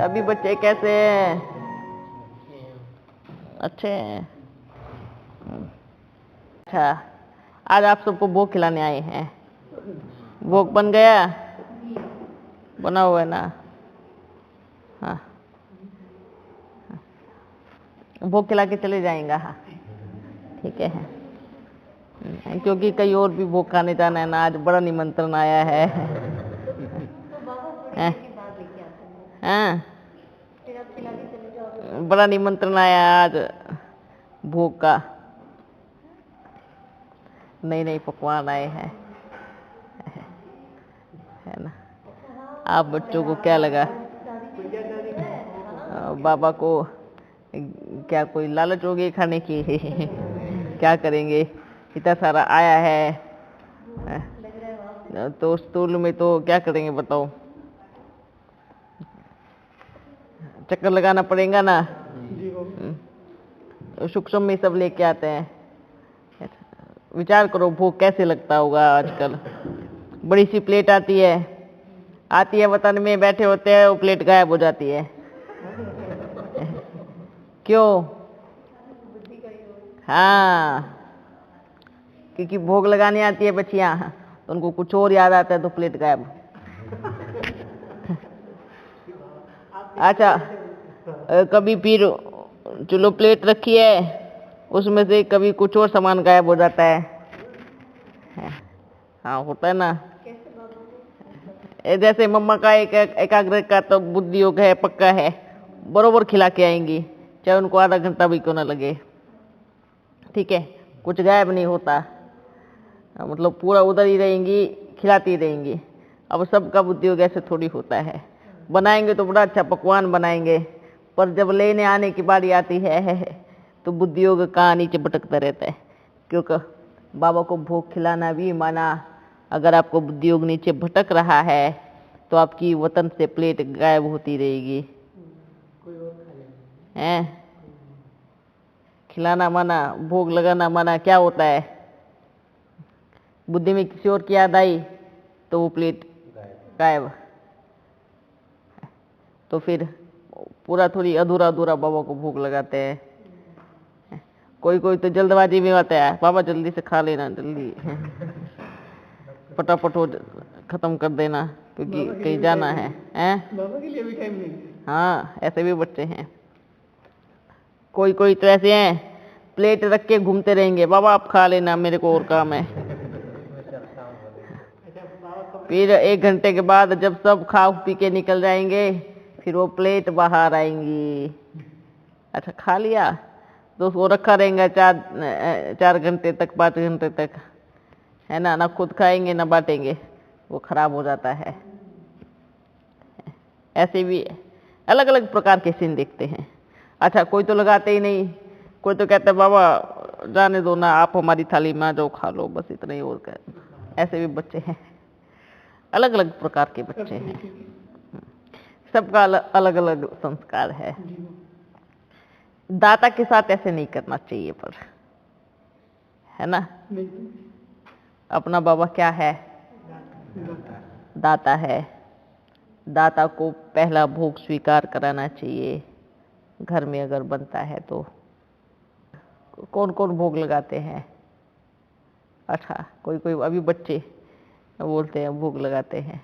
अभी बच्चे कैसे हैं? अच्छे हैं। अच्छा, आज आप सबको भोग खिलाने आए हैं। भोग बन गया? बना हुआ है ना? हाँ, भोग खिला के चले जाएंगे। हाँ ठीक है। क्योंकि कई और भी भोग खाने जाना है ना, आज बड़ा निमंत्रण आया है। हाँ, बड़ा निमंत्रण आया आज भोग का। नए नए पकवान आए हैं, है ना। आप बच्चों को क्या लगा? बाबा को क्या कोई लालच हो गई खाने की? क्या करेंगे, इतना सारा आया है तो स्टूल में तो क्या करेंगे बताओ? चक्कर लगाना पड़ेगा ना। सूक्ष्म में सब लेके आते हैं। विचार करो भूख कैसे लगता होगा आजकल। बड़ी सी प्लेट आती है वतन में बैठे होते हैं, वो प्लेट गायब हो जाती है। क्यों? हाँ, क्योंकि भोग लगाने आती है बच्चियां, तो उनको कुछ और याद आता है तो प्लेट गायब। अच्छा, कभी फिर चलो प्लेट रखी है, उसमें से कभी कुछ और सामान गायब हो जाता है। हाँ होता है ना। जैसे मम्मा का एकाग्र का तो बुद्धि योग है, पक्का है, बरोबर खिला के आएंगी, चाहे उनको आधा घंटा भी क्यों ना लगे। ठीक है, कुछ गायब नहीं होता, मतलब पूरा उधर ही रहेंगी, खिलाती रहेंगी। अब सबका बुद्धि योग ऐसे थोड़ी होता है। बनाएंगे तो बड़ा अच्छा पकवान बनाएंगे, पर जब लेने आने की बारी आती है तो बुद्धि योग कहाँ नीचे भटकता रहता है। क्योंकि बाबा को भोग खिलाना भी माना। अगर आपको बुद्धि योग नीचे भटक रहा है तो आपकी वतन से प्लेट गायब होती रहेगी। हैं? खिलाना माना, भोग लगाना माना, क्या होता है? बुद्धि में किसी और की याद आई तो वो प्लेट गायब। तो फिर पूरा थोड़ी अधूरा अधूरा बाबा को भोग लगाते हैं। कोई कोई तो जल्दबाजी में आता है, बाबा जल्दी से खा लेना, जल्दी फटाफट हो खत्म कर देना, क्योंकि कहीं जाना है। बाबा के लिए भी टाइम नहीं। हाँ, ऐसे भी बच्चे हैं। कोई कोई तो ऐसे हैं, प्लेट रख के घूमते रहेंगे, बाबा आप खा लेना, मेरे को और काम है। फिर 1 घंटे के बाद जब सब खा पी के निकल जाएंगे, फिर वो प्लेट बाहर आएंगी। अच्छा खा लिया, तो वो रखा रहेगा 4 घंटे तक, 5 घंटे तक, है ना। ना खुद खाएंगे ना बांटेंगे, वो खराब हो जाता है। ऐसे भी अलग अलग प्रकार के सीन देखते हैं। अच्छा, कोई तो लगाते ही नहीं, कोई तो कहता है बाबा जाने दो ना, आप हमारी थाली में आ जाओ, खा लो, बस इतना ही। और क्या, ऐसे भी बच्चे हैं। अलग अलग प्रकार के बच्चे हैं, सबका अलग अलग संस्कार है। दाता के साथ ऐसे नहीं करना चाहिए, पर है ना। अपना बाबा क्या है? दाता है। दाता को पहला भोग स्वीकार कराना चाहिए, घर में अगर बनता है तो। कौन कौन भोग लगाते हैं? अच्छा, कोई कोई अभी बच्चे बोलते हैं भोग लगाते हैं,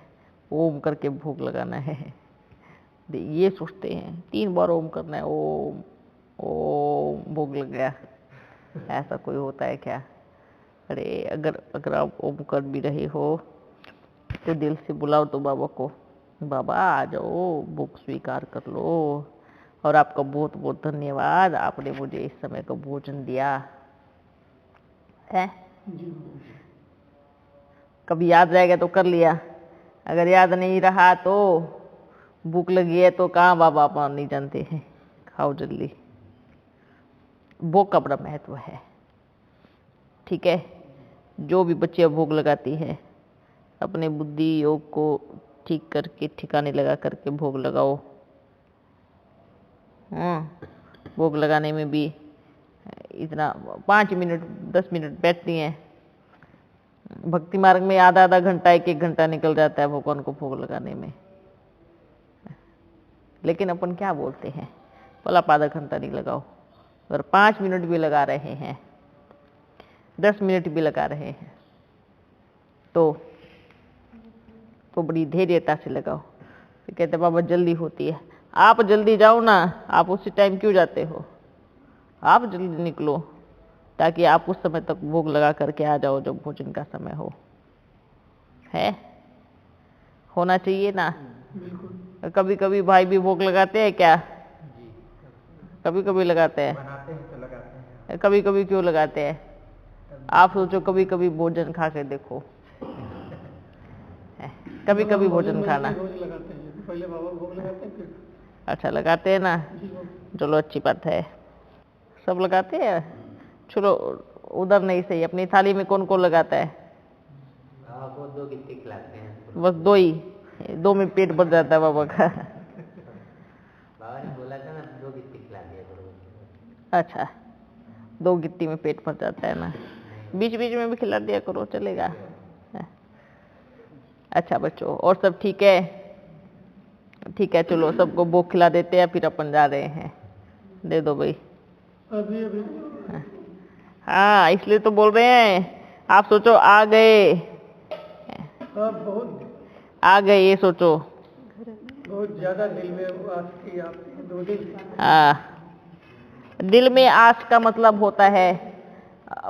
ओम करके भोग लगाना है। ये सोचते हैं 3 बार ओम करना है, ओम ओम, भोग लग गया। ऐसा कोई होता है क्या? अरे अगर आप ओम कर भी रहे हो तो दिल से बुलाओ तो बाबा को, बाबा आ जाओ, भोग स्वीकार कर लो, और आपका बहुत बहुत धन्यवाद, आपने मुझे इस समय का भोजन दिया है। कभी याद रहेगा तो कर लिया, अगर याद नहीं रहा तो भूख लगी है तो कहाँ बाबा अपना नहीं जानते हैं, खाओ जल्दी। भोग का बड़ा महत्व है। ठीक है, जो भी बच्चियां भोग लगाती है, अपने बुद्धि योग को ठीक करके ठिकाने लगा करके भोग लगाओ। भोग लगाने में भी इतना 5 मिनट 10 मिनट बैठती हैं, भक्ति मार्ग में आधा आधा घंटा 1 1 घंटा निकल जाता है भगवान को भोग लगाने में। लेकिन अपन क्या बोलते हैं, बोला आप आधा घंटा नहीं लगाओ। अगर 5 मिनट भी लगा रहे हैं, 10 मिनट भी लगा रहे हैं, तो बड़ी धैर्यता से लगाओ। तो कहते बाबा जल्दी होती है। आप जल्दी जाओ ना, आप उसी टाइम क्यों जाते हो? आप जल्दी निकलो ताकि आप उस समय तक भोग लगा करके आ जाओ जब भोजन का समय हो। है होना चाहिए ना। कभी कभी भाई भी भोग लगाते हैं क्या? कभी कभी लगाते हैं। बनाते हैं तो लगाते हैं। कभी कभी क्यों लगाते हैं? आप सोचो, कभी कभी भोजन खा के देखो। कभी कभी भोजन खाना। रोज लगाते हैं, पहले बाबा भोग लगाते हैं फिर। अच्छा लगाते हैं ना, चलो अच्छी बात है। सब लगाते हैं। चलो उधर नहीं सही, अपनी थाली में कौन कौन लगाता है? वो 2 गिट्टी खिलाते हैं। बस 2 ही, 2 में पेट भर जाता है बाबा का। बाबा ने बोला था ना 2 गिट्टी खिला दिया करो। अच्छा 2 गिट्टी में पेट भर जाता है ना, बीच बीच में भी खिला दिया करो, चलेगा। अच्छा बच्चों, और सब ठीक है? ठीक है, चलो सबको भोग खिला देते हैं, फिर अपन जा रहे हैं। दे दो भाई। अभी हाँ इसलिए तो बोल रहे हैं। आप सोचो आ गए, बहुत आ गए, ये सोचो। बहुत ज्यादा दिल में आस की आपने 2 दिन। हाँ, दिल में आस का मतलब होता है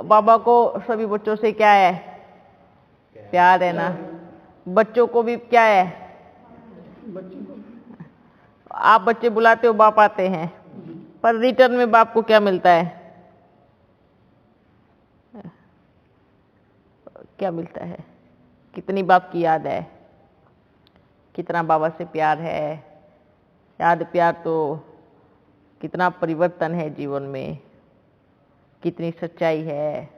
बाबा को सभी बच्चों से क्या है? प्यार है ना। बच्चों को भी क्या है? बच्चों को आप बच्चे बुलाते हो, बाप आते हैं, पर रिटर्न में बाप को क्या मिलता है? क्या मिलता है? कितनी बाप की याद है, कितना बाबा से प्यार है। याद प्यार तो कितना परिवर्तन है जीवन में, कितनी सच्चाई है,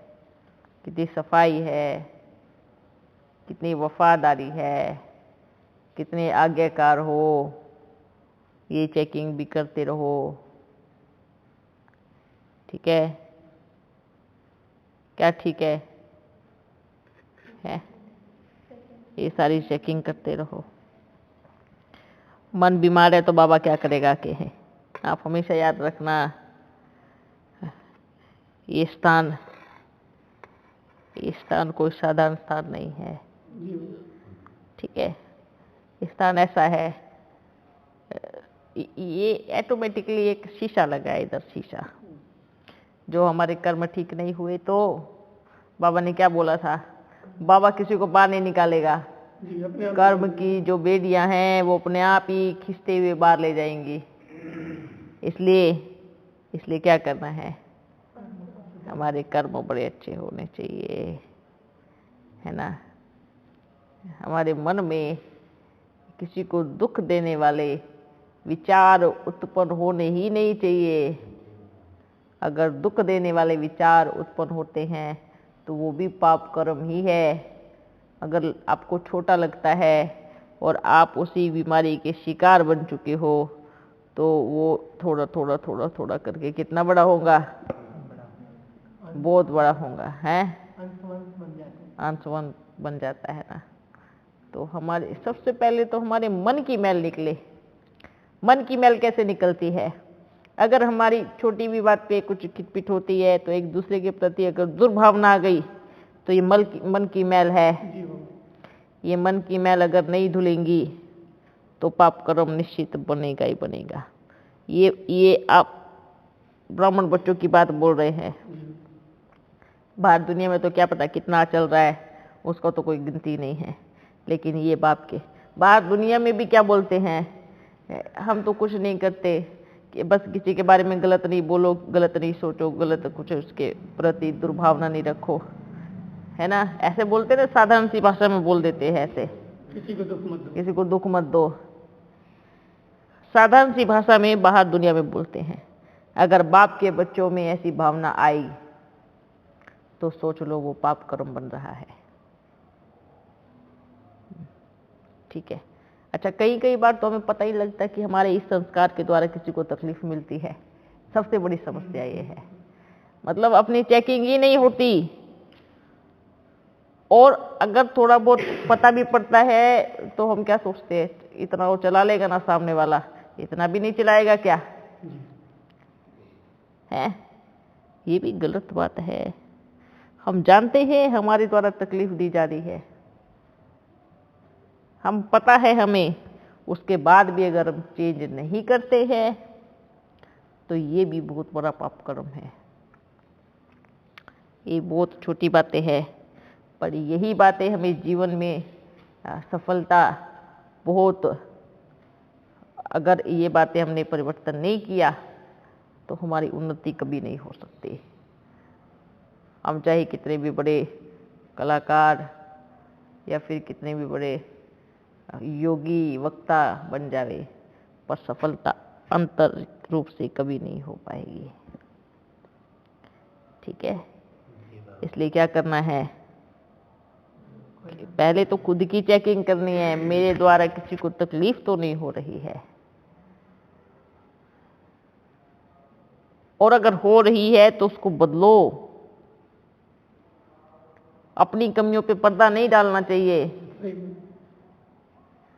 कितनी सफाई है, कितनी वफादारी है, कितने आज्ञाकार हो। ये चेकिंग भी करते रहो, ठीक है? क्या ठीक है? ये सारी चेकिंग करते रहो। मन बीमार है तो बाबा क्या करेगा के है। आप हमेशा याद रखना, ये स्थान कोई साधारण स्थान नहीं है, ठीक है? स्थान ऐसा है, ये ऑटोमेटिकली एक शीशा लगा है इधर, शीशा। जो हमारे कर्म ठीक नहीं हुए तो बाबा ने क्या बोला था? बाबा किसी को बाहर नहीं निकालेगा। कर्म की जो बेड़ियां हैं वो अपने आप ही खींचते हुए बाहर ले जाएंगी। इसलिए क्या करना है? हमारे कर्म बड़े अच्छे होने चाहिए, है ना। हमारे मन में किसी को दुख देने वाले विचार उत्पन्न होने ही नहीं चाहिए। अगर दुख देने वाले विचार उत्पन्न होते हैं तो वो भी पाप कर्म ही है। अगर आपको छोटा लगता है और आप उसी बीमारी के शिकार बन चुके हो तो वो थोड़ा थोड़ा थोड़ा थोड़ा करके कितना बड़ा होगा? बहुत बड़ा होगा, है अंशवंत बन जाता है ना। तो हमारे सबसे पहले तो हमारे मन की मैल निकले। मन की मैल कैसे निकलती है? अगर हमारी छोटी भी बात पे कुछ खिटपिट होती है तो एक दूसरे के प्रति अगर दुर्भावना आ गई तो ये मन की मैल है। ये मन की मैल अगर नहीं धुलेंगी तो पाप कर्म निश्चित बनेगा ही बनेगा। ये आप ब्राह्मण बच्चों की बात बोल रहे हैं। बाहर दुनिया में तो क्या पता कितना चल रहा है, उसका तो कोई गिनती नहीं है। लेकिन ये बाप के बाहर दुनिया में भी क्या बोलते हैं? हम तो कुछ नहीं करते, कि बस किसी के बारे में गलत नहीं बोलो, गलत नहीं सोचो, गलत कुछ उसके प्रति दुर्भावना नहीं रखो, है ना। ऐसे बोलते ना, साधारण सी भाषा में बोल देते हैं ऐसे, किसी को दुख मत दो, किसी को दुख मत दो। साधारण सी भाषा में बाहर दुनिया में बोलते हैं। अगर बाप के बच्चों में ऐसी भावना आई तो सोच लो वो पाप कर्म बन रहा है, ठीक है। अच्छा, कई बार तो हमें पता ही लगता है कि हमारे इस संस्कार के द्वारा किसी को तकलीफ मिलती है। सबसे बड़ी समस्या ये है, मतलब अपनी चेकिंग ही नहीं होती। और अगर थोड़ा बहुत पता भी पड़ता है तो हम क्या सोचते हैं, इतना वो चला लेगा ना सामने वाला, इतना भी नहीं चलाएगा क्या? है, ये भी गलत बात है। हम जानते हैं हमारे द्वारा तकलीफ दी जा रही है, हम पता है हमें, उसके बाद भी अगर हम चेंज नहीं करते हैं तो ये भी बहुत बड़ा पाप कर्म है। ये बहुत छोटी बातें हैं, पर यही बातें हमें जीवन में सफलता बहुत, अगर ये बातें हमने परिवर्तन नहीं किया तो हमारी उन्नति कभी नहीं हो सकती। हम चाहे कितने भी बड़े कलाकार या फिर कितने भी बड़े योगी वक्ता बन जावे, पर सफलता आंतरिक रूप से कभी नहीं हो पाएगी। ठीक है, इसलिए क्या करना है, पहले तो खुद की चेकिंग करनी है, मेरे द्वारा किसी को तकलीफ तो नहीं हो रही है, और अगर हो रही है तो उसको बदलो। अपनी कमियों पे पर्दा नहीं डालना चाहिए,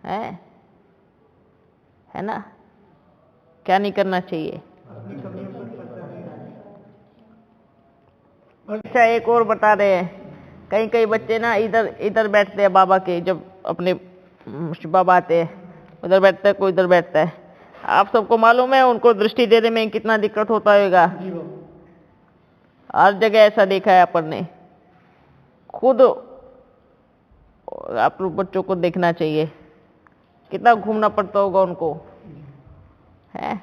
है ना? क्या नहीं करना चाहिए? अच्छा, एक और बता रहे हैं, कई कई बच्चे ना इधर इधर बैठते हैं बाबा के, जब अपने बाबा आते हैं उधर बैठता है, कोई इधर बैठता है। आप सबको मालूम है उनको दृष्टि देने में कितना दिक्कत होता होगा। हर जगह ऐसा देखा है अपन ने। खुद आप लोग बच्चों को देखना चाहिए, कितना घूमना पड़ता होगा उनको, है?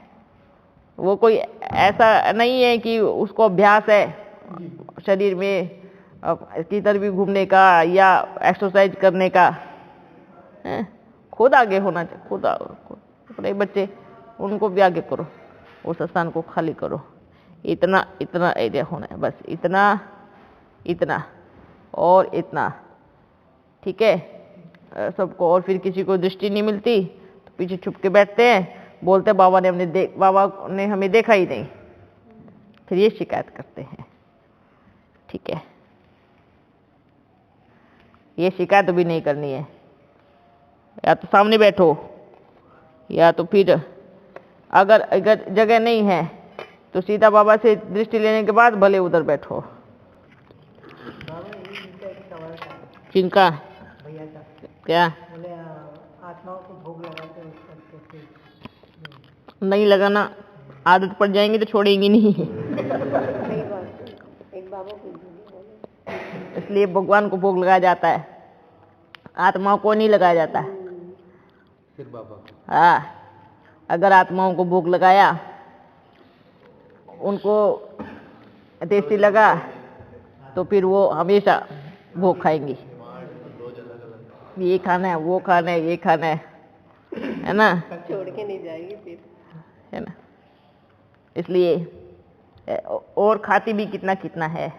वो कोई ऐसा नहीं है कि उसको अभ्यास है शरीर में किधर भी घूमने का या एक्सरसाइज करने का, है? खुद आगे होना चाहिए, खुद अपने बच्चे उनको भी आगे करो, उस स्थान को खाली करो। इतना इतना एरिया होना है, बस इतना इतना और इतना, ठीक है सबको। और फिर किसी को दृष्टि नहीं मिलती तो पीछे छुप के बैठते हैं, बोलते बाबा ने हमें देखा ही नहीं, फिर ये शिकायत करते हैं। ठीक है, ये शिकायत भी नहीं करनी है। या तो सामने बैठो, या तो फिर अगर जगह नहीं है तो सीधा बाबा से दृष्टि लेने के बाद भले उधर बैठो। किनका? भैया का। क्या? बोले आत्माओं को भोग लगाते हैं उसका नहीं लगाना, आदत पड़ जाएंगी तो छोड़ेंगी नहीं। एक बाबा को इसलिए भगवान को भोग लगाया जाता है, आत्माओं को नहीं लगाया जाता। फिर बाबा, हाँ, अगर आत्माओं को भोग लगाया, उनको टेस्टी लगा तो फिर वो हमेशा भोग खाएंगी। ये खाना है, वो खाना है, ये खाना है ना? छोड़ के नहीं जाएगी फिर, है ना? इसलिए और खाती भी कितना कितना है।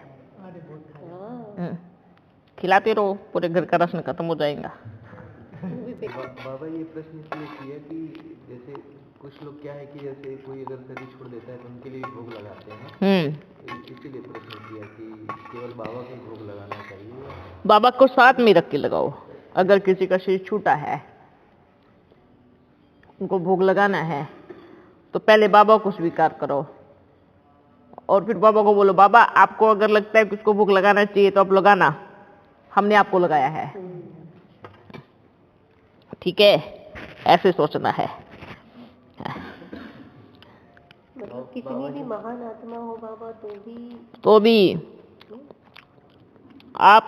खिलाते रहो, पूरे घर का राशन खत्म हो जाएगा। बाबा ये प्रश्न इसलिए किया कि जैसे कुछ लोग क्या है कि जैसे कोई अगर शरीर छोड़ देता है तो उनके लिए भोग लगाते हैं, इसीलिए प्रश्न किया कि केवल बाबा को भोग लगाना चाहिए। बाबा को साथ में रख के लगाओ। अगर किसी का शरीर छूटा है, उनको भोग लगाना है, तो पहले बाबा को स्वीकार करो और फिर बाबा को बोलो, बाबा आपको अगर लगता है कि उसको भोग लगाना चाहिए तो आप लगाना, हमने आपको लगाया है। ठीक है, ऐसे सोचना है। मतलब कितनी भी महान आत्मा हो बाबा तो भी आप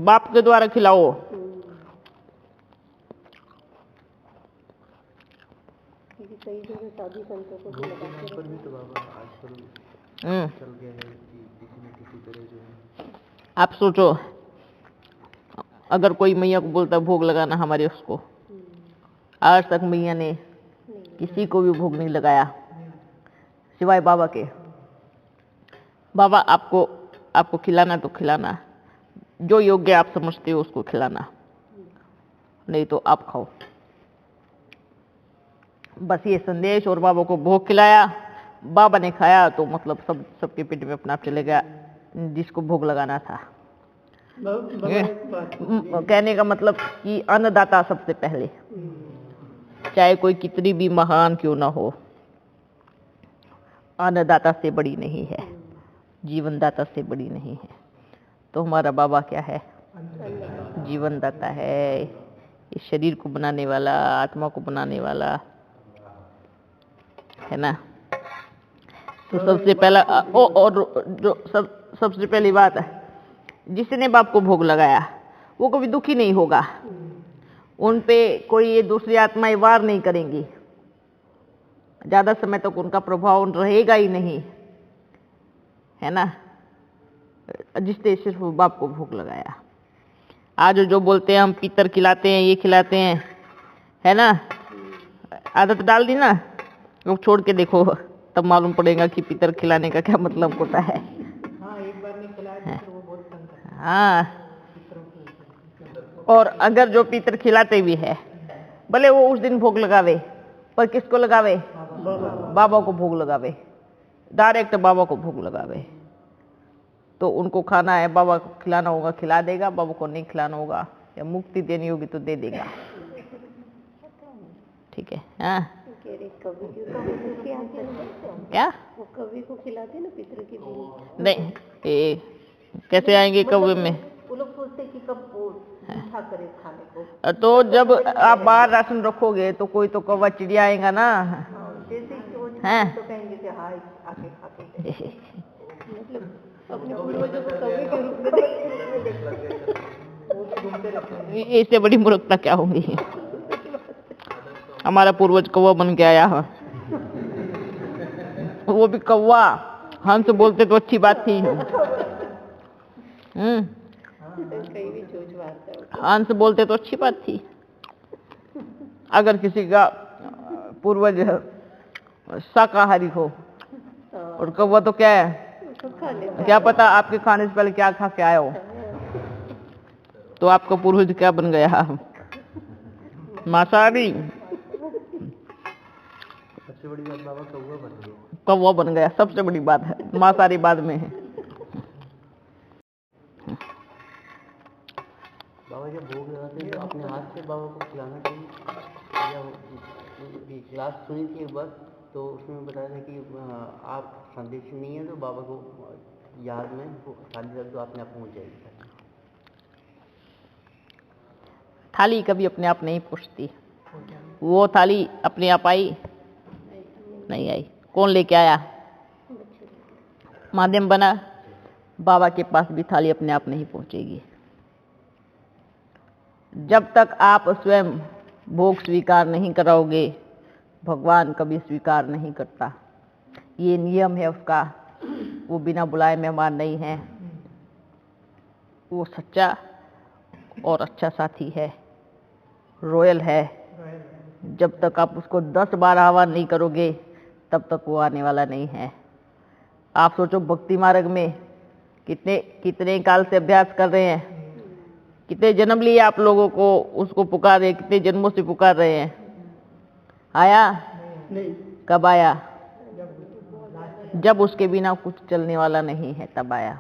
बाप के द्वारा खिलाओ। कई जगह साधु संतों को पर भी तो बाबा आजकल चल गया है कि किसी न किसी तरह जो है। आप सोचो, अगर कोई मैया को बोलता है भोग लगाना हमारे उसको, आज तक मैया ने किसी को भी भोग नहीं लगाया सिवाय बाबा के। बाबा आपको खिलाना तो खिलाना, जो योग्य आप समझते हो उसको खिलाना, नहीं तो आप खाओ। बस ये संदेश, और बाबा को भोग खिलाया, बाबा ने खाया तो मतलब सबके पेट में अपना आप चले गया जिसको भोग लगाना था। कहने का मतलब कि अन्नदाता सबसे पहले, चाहे कोई कितनी भी महान क्यों ना हो, अन्नदाता से बड़ी नहीं है, जीवनदाता से बड़ी नहीं है। तो हमारा बाबा क्या है? जीवनदाता है, इस शरीर को बनाने वाला, आत्मा को बनाने वाला है ना। तो सबसे पहला सबसे पहली बात है, जिसने बाप को भोग लगाया वो कभी दुखी नहीं होगा, उन पे कोई ये दूसरी आत्माएं वार नहीं करेंगी, ज्यादा समय तक उनका प्रभाव रहेगा ही नहीं, है ना। जिसने सिर्फ बाप को भोग लगाया। आज जो बोलते हैं हम पीतर खिलाते हैं, ये खिलाते हैं, है ना, आदत डाल दी ना, वो छोड़ के देखो तब मालूम पड़ेगा कि पीतर खिलाने का क्या मतलब होता है। हाँ, एक बार नहीं खिलाया तो वो बहुत तंग करता है। हाँ, और अगर जो पीतर खिलाते भी है, भले वो उस दिन भोग लगावे, पर किसको लगावे? बाबा को भोग लगावे, डायरेक्ट बाबा को भोग लगावे। तो उनको खाना है, बाबा को खिलाना होगा क्या देगा, बाबा को नहीं खिलाना होगा या मुक्ति देनी होगी तो दे देगा। ठीक है। हाँ, क्या वो कवि को खिलाते ना पितृ की देवी? नहीं, कैसे आएंगे कौवे में? वो लोग सोचते कि कब वो मीठा करे खाने को। तो जब आप बाहर राशन रखोगे तो कोई तो कौवा चिड़िया आएगा ना। जैसे कि वो तो कहेंगे कि हाँ आके खाते हैं। मतलब अपने पूर्वजों को कवि के रूप में इससे बड़ी मूर्खता क्या होगी? हमारा पूर्वज कौवा बन के आया है, वो भी कौवा। हंस बोलते तो अच्छी बात थी। हंस बोलते तो अच्छी बात थी। अगर किसी का पूर्वज शाकाहारी हो और कौवा तो क्या है, क्या पता आपके खाने से पहले क्या खा के आया हो, तो आपका पूर्वज क्या बन गया? मांसाहारी। सबसे बड़ी बात बाबा कौवा बन गया। कौवा बन गया सबसे बड़ी बात है, मांसाहारी बाद में है। बाबा जब भोग लगाते हैं तो अपने हाथ से बाबा को खिलाना चाहिए। या क्लास सुनी थी एक बार, तो उसमें बताया था कि आप संदेश नहीं है तो बाबा को याद में थाली रख दो, अपने आप पहुँच जाएगी। थाली कभी अपने आप नहीं पहुँचती, वो थाली अपने आप आई नहीं आई। कौन लेके आया? माध्यम बना। बाबा के पास भी थाली अपने आप नहीं पहुंचेगी। जब तक आप स्वयं भोग स्वीकार नहीं कराओगे, भगवान कभी स्वीकार नहीं करता। ये नियम है उसका। वो बिना बुलाए मेहमान नहीं है, वो सच्चा और अच्छा साथी है, रॉयल है। जब तक आप उसको 10 बार आह्वान नहीं करोगे तब तक वो आने वाला नहीं है। आप सोचो भक्ति मार्ग में कितने काल से अभ्यास कर रहे हैं, कितने जन्म लिए आप लोगों को उसको पुकार रहे, कितने जन्मों से पुकार रहे हैं। आया नहीं। कब आया? जब उसके बिना कुछ चलने वाला नहीं है तब आया।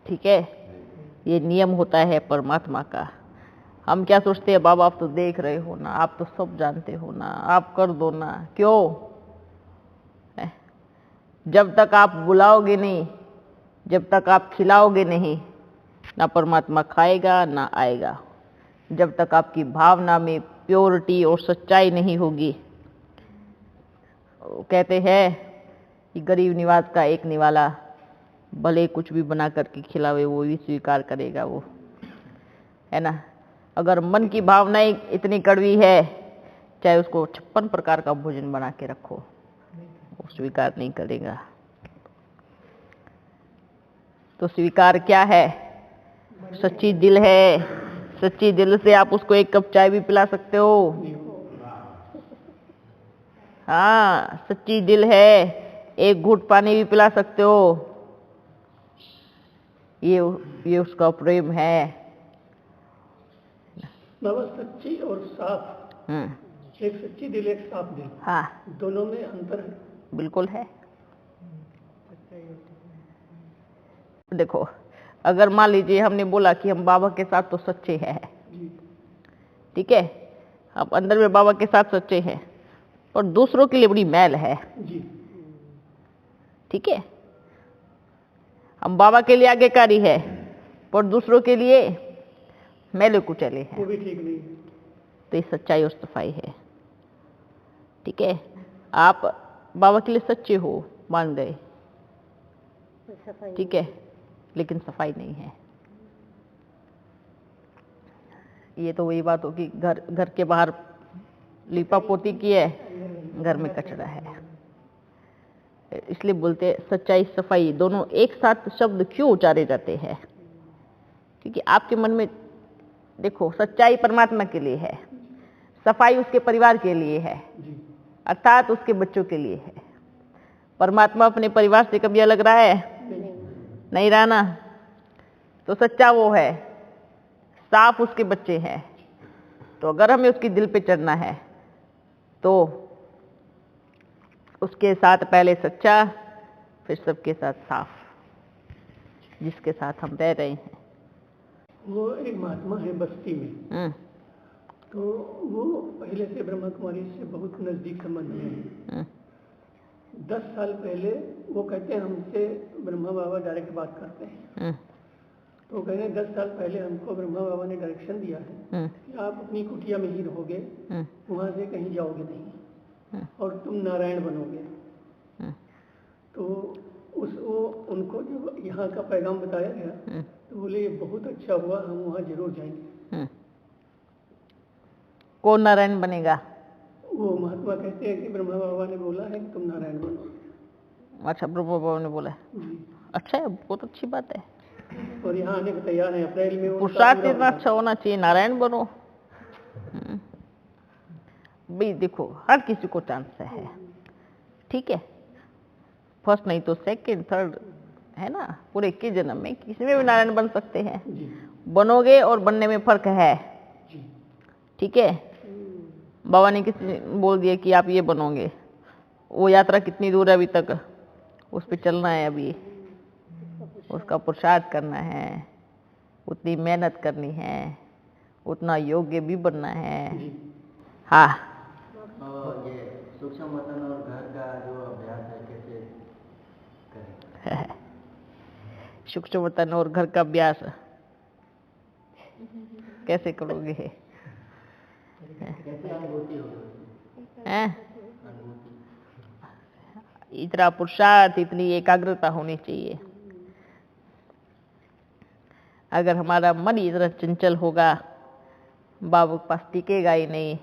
ठीक है, ये नियम होता है परमात्मा का। हम क्या सोचते हैं, बाबा आप तो देख रहे हो ना, आप तो सब जानते हो ना, आप कर दो ना। क्यों? जब तक आप बुलाओगे नहीं, जब तक आप खिलाओगे नहीं, ना परमात्मा खाएगा ना आएगा। जब तक आपकी भावना में प्योरिटी और सच्चाई नहीं होगी। कहते हैं कि गरीब निवास का एक निवाला भले कुछ भी बना करके खिलावे वो भी स्वीकार करेगा, वो है ना। अगर मन की भावनाएं इतनी कड़वी है, चाहे उसको 56 प्रकार का भोजन बना के रखो, वो स्वीकार नहीं करेगा। तो स्वीकार क्या है? सच्ची दिल है। सच्ची दिल से आप उसको एक कप चाय भी पिला सकते हो। हाँ, सच्ची दिल है, एक घूंट पानी भी पिला सकते हो। ये उसका प्रेम है। बाबा सच्ची और साफ, एक सच्ची दिल एक साफ दिल, हाँ, दोनों में अंतर है। बिल्कुल है। देखो, अगर मान लीजिए हमने बोला कि हम बाबा के साथ तो सच्चे हैं, ठीक है, आप अंदर में बाबा के साथ सच्चे हैं और दूसरों के लिए बड़ी मैल है। जी ठीक है, हम बाबा के लिए आज्ञाकारी है पर दूसरों के लिए मैले कुचले हैं, वो भी ठीक नहीं है। तो ये सच्चाई और सफाई है। ठीक है, आप बाबा के लिए सच्चे हो, मान गए, ठीक है, लेकिन सफाई नहीं है। ये तो वही बात होगी, घर के बाहर लीपा पोती की है, घर में कचरा है। इसलिए बोलते हैं सच्चाई सफाई दोनों एक साथ शब्द क्यों उच्चारे जाते हैं? क्योंकि आपके मन में देखो, सच्चाई परमात्मा के लिए है, सफाई उसके परिवार के लिए है, अर्थात उसके बच्चों के लिए है। परमात्मा अपने परिवार से कभी अलग रहा है? नहीं रहा ना। तो सच्चा वो है, साफ उसके बच्चे हैं। तो अगर हमें उसके दिल पे चढ़ना है तो उसके साथ पहले सच्चा, फिर सबके साथ साफ, जिसके साथ हम रह रहे हैं। वो एक महात्मा है बस्ती में, तो वो पहले से ब्रह्मा कुमारी से बहुत नजदीक संबंध में है। 10 साल पहले वो कहते हैं हमसे ब्रह्मा बाबा डायरेक्ट बात करते हैं। तो कहते हैं 10 साल पहले हमको ब्रह्मा बाबा ने डायरेक्शन दिया है कि आप अपनी कुटिया में ही रहोगे, वहां से कहीं जाओगे नहीं और तुम नारायण बनोगे। तो वो उनको जब यहाँ का पैगाम बताया गया तो बोले ये बहुत अच्छा हुआ, हम वहाँ जरूर जाएंगे। कौन नारायण बनेगा? वो महात्मा कहते हैं कि ब्रह्मा बाबा ने बोला है कि तुम नारायण बनोगे। अच्छा, ब्रह्मा बाबा ने बोला है। अच्छा है, बहुत अच्छी बात है। और यहाँ आने को तैयार है, अप्रैल में। पुरुषार्थ इतना अच्छा होना चाहिए, नारायण बनो। भाई देखो, हर किसी को चांस है, ठीक है, फर्स्ट नहीं तो सेकंड थर्ड, है ना। पूरे 21 जन्म में किसी में भी नारायण बन सकते हैं। बनोगे और बनने में फर्क है, ठीक है। बाबा ने किसी बोल दिया कि आप ये बनोगे, वो यात्रा कितनी दूर है अभी तक, उस पर चलना है, अभी उसका पुरुषार्थ करना है, उतनी मेहनत करनी है, उतना योग्य भी बनना है। हाँ, ये सूक्ष्म वतन और घर का जो अभ्यास है कैसे करें? सूक्ष्म वतन और घर का अभ्यास कैसे करोगे? कैसे अनुभूति होगी? इतना पुरुषार्थ, इतनी एकाग्रता होनी चाहिए। अगर हमारा मन इतना चंचल होगा, बाबू के पास टिकेगा ही नहीं,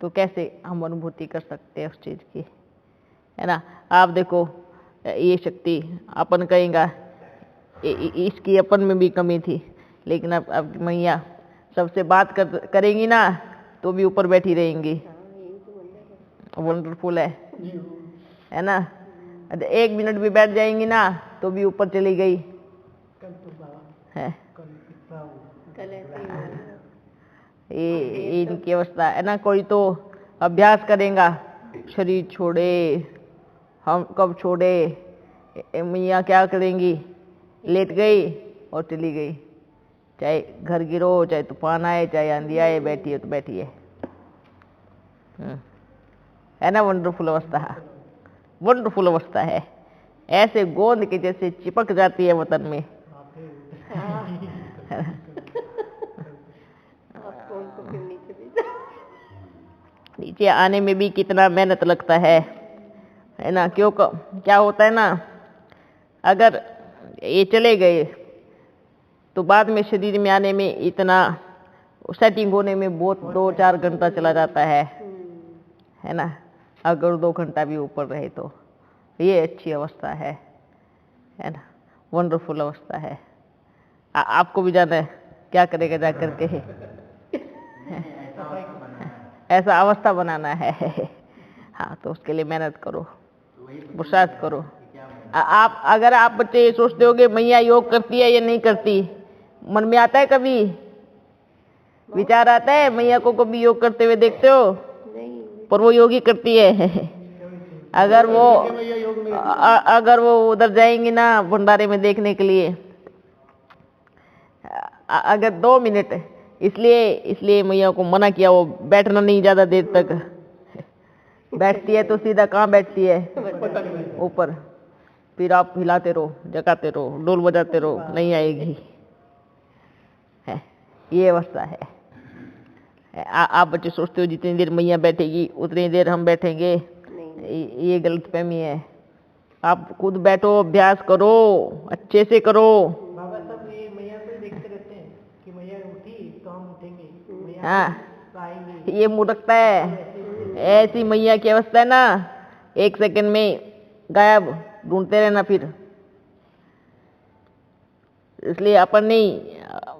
तो कैसे हम अनुभूति कर सकते हैं उस चीज की, है ना। आप देखो, ये शक्ति अपन कहेगा इसकी अपन में भी कमी थी, लेकिन अब मैया सबसे बात करेंगी ना तो भी ऊपर बैठी रहेंगी। वंडरफुल है ना। 1 मिनट भी बैठ जाएंगी ना तो भी ऊपर चली गई है। ये इनकी अवस्था है ना। कोई तो अभ्यास करेगा, शरीर छोड़े, हम कब छोड़े, मैया क्या करेंगी, लेट गई और चली गई। चाहे घर गिरो, चाहे तूफान आए, चाहे आंधी आए, बैठी है तो बैठी है ना। वंडरफुल अवस्था है, वंडरफुल अवस्था है। ऐसे गोंद के जैसे चिपक जाती है वतन में। नीचे आने में भी कितना मेहनत लगता है ना। क्यों, क्या होता है ना, अगर ये चले गए तो बाद में शरीर में आने में इतना सेटिंग होने में बहुत 2-4 घंटा चला जाता है ना। अगर 2 घंटा भी ऊपर रहे तो ये अच्छी अवस्था है ना। वंडरफुल अवस्था है। आपको भी जाना है, क्या करेगा जा करके ऐसा अवस्था बनाना है। हाँ, तो उसके लिए मेहनत करो, पुरुषार्थ करो। अगर आप बच्चे ये सोचते होगे मैया योग करती है या नहीं करती, मन में आता है कभी विचार आता है मैया को कभी योग करते हुए देखते हो? पर वो योगी करती है। अगर वो उधर जाएंगी ना भंडारे में देखने के लिए, अगर 2 मिनट इसलिए मैया को मना किया, वो बैठना नहीं ज्यादा देर तक। बैठती है तो सीधा कहाँ बैठती है? ऊपर। फिर आप हिलाते रहो, जगाते रहो, ढोल बजाते रहो, नहीं आएगी। है ये अवस्था है। आप बच्चे सोचते हो जितनी देर मैया बैठेगी उतनी देर हम बैठेंगे, ये गलतफहमी है। आप खुद बैठो, अभ्यास करो, अच्छे से करो। बाबा साहब ये मैया को देखते रहते हैं कि मैया उठी तो हम उठेंगे, हाँ, ये मूर्खता है। ऐसी मैया की अवस्था है ना, 1 सेकंड में गायब, ढूंढते रहना फिर। इसलिए अपन नहीं,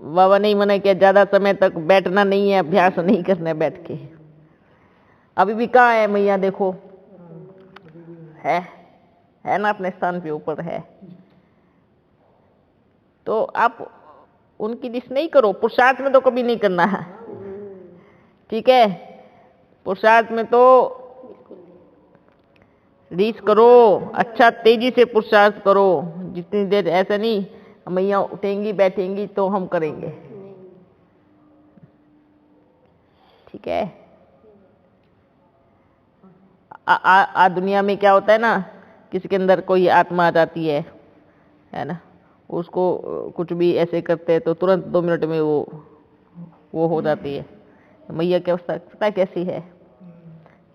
बाबा नहीं मना किया ज्यादा समय तक बैठना नहीं है, अभ्यास नहीं करना है बैठ के। अभी भी कहाँ है मैया? देखो है ना, अपने स्थान पे ऊपर है। तो आप उनकी डिश नहीं करो, पुरुषार्थ में तो कभी नहीं करना है, ठीक है? पुरुषार्थ में तो रीच करो, अच्छा तेजी से पुरुषार्थ करो। जितनी देर ऐसा नहीं मैया उठेंगी बैठेंगी तो हम करेंगे, ठीक है? दुनिया में क्या होता है ना, किसी के अंदर कोई आत्मा आ जाती है ना, उसको कुछ भी ऐसे करते हैं तो तुरंत 2 मिनट में वो हो जाती है। मैया की अवस्था पता कैसी है?